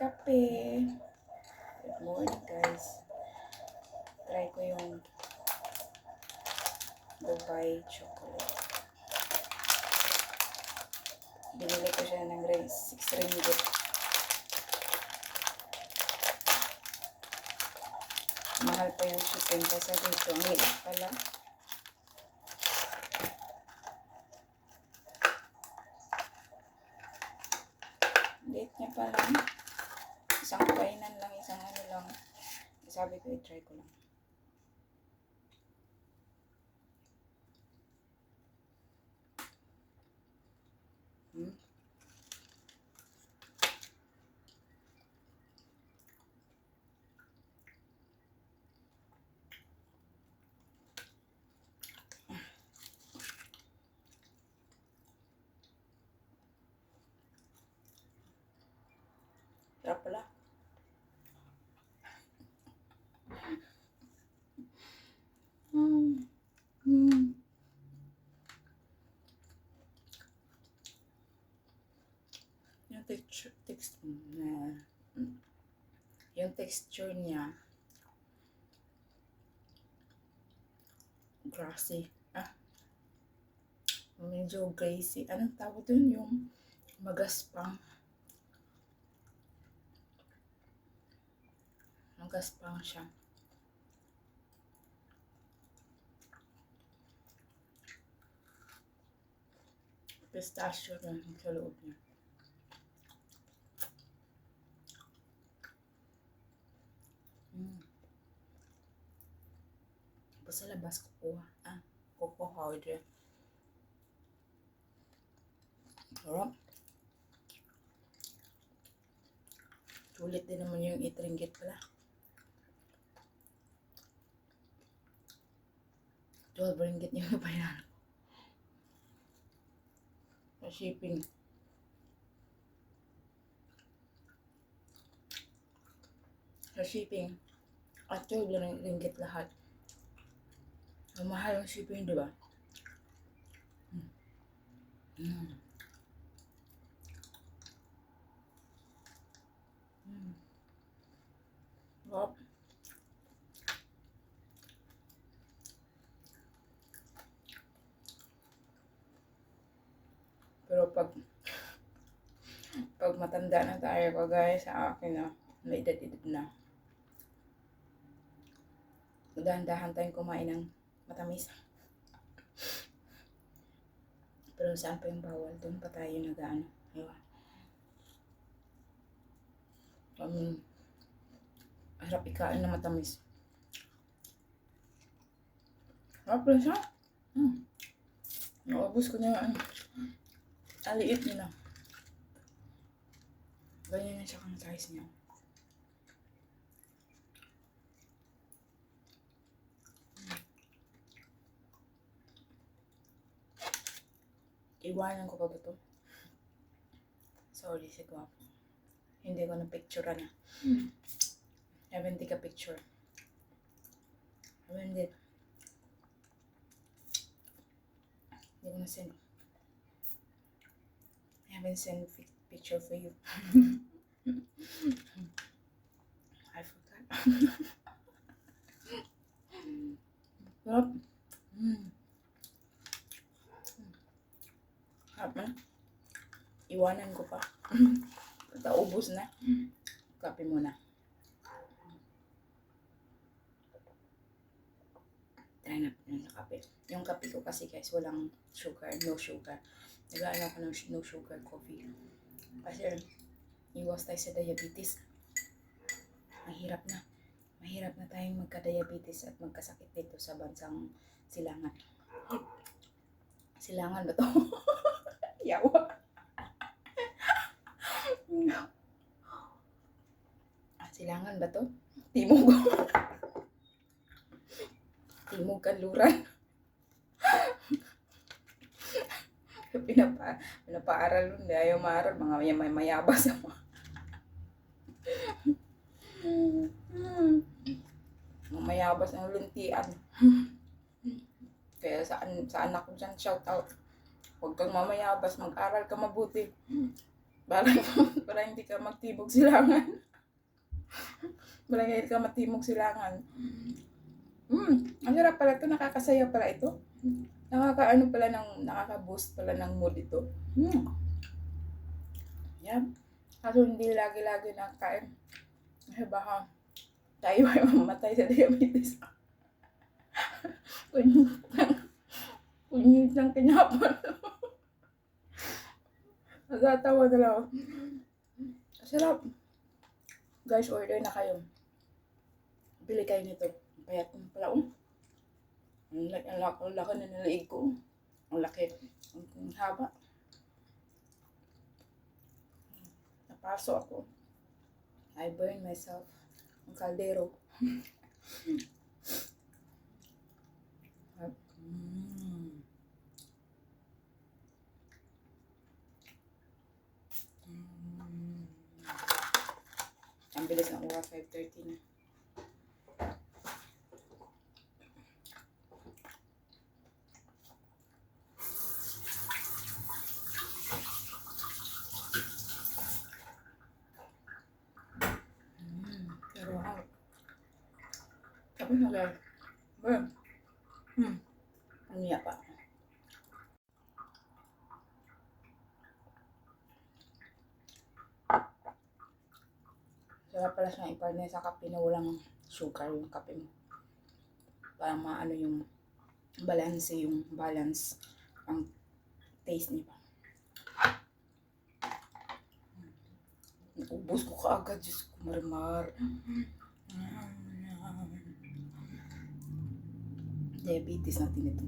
kape. Good morning guys. Try ko yung Dubai chocolate. Binili ko siya ng 6 ringgit. Mahal pa yung shipping kasi dito. Ang liit pala. Liit niya pa lang. Isang kainan lang, isang ano lang. Sabi ko, i-try ko lang. Sarap pala. Yung texture niya grassy. Medyo grassy. Anong tawag dun? Yung magaspang. Magaspang siya. Pistachio lang sa loob niya. Tapos sa labas cocoa powder. Sarap. Sulit din naman yung 8 ringgit pala. 12 ringgit yung nabayaran. Sa shipping. Sa shipping. At 12 ringgit lahat. Ang mahal yung shipping, di ba? Sarap. Pero pag matanda na tayo, kagaya sa akin na may edad-edad na, dahan-dahan tayong kumain ng matamis. Pero saan pa yung bawal? Doon pa tayo nag-ano. Diba? Harap ikain na matamis. Harap rin siya. Naubos ko niya. Aliit niya na. Ganyan na siya kang size niya. Iwanan ko pa ba ito? Sorry, si Guapo. Hindi ko na-picturean na. Haven't take a picture. Haven't did. Hindi ko na-send. I haven't sent picture for you. I forgot. Sarap. Sarap na. Iwanan ko pa. Taubos na. Kape muna. Try na kape. Yung kape ko kasi guys, walang sugar, no sugar. Nag-aano ako ng no sugar coffee. Kasi iwas tayo sa diabetes. Mahirap na. Mahirap na tayong magka-diabetes at magkasakit dito sa bansang Silangan. Silangan ba to? Yawa. Silangan ba to? Timog. Timog Kanluran. Pinapaaral nun. Ayaw maaral. Mga mayabas ako. Mayabas ng luntian. Kaya sa anak ko dyan, shout out. Huwag kang mamayabas, mag-aral ka mabuti. Para, para hindi ka magtibok silangan. Para hindi ka matibok silangan. Ang sarap pala ito. Nakakasaya pala ito. Nakaka-boost pala ng mood ito. Yan. Kaso hindi lagi-lagi nakain. Kasi baka tayo ay mamatay sa diabetes. Kunyit ng kinapon. Nagatawa na lang ako. Sarap. Guys, order na kayo. Bili kayo nito. Payat mo pala. Ang laki na niliig ko. Ang laki. Ang haba. Napaso ako. I burn myself. Ang kaldero. Ang bilis ng oras, 5:30 na. Pero sabi mo guys, ang iya pa. Sarap pala siyang ipartner sa kape na walang sugar yung kape mo. Para maano yung balance ang taste niya pa. Ubus ko kaagad, Diyos ko, marmar. Diabetes natin ito.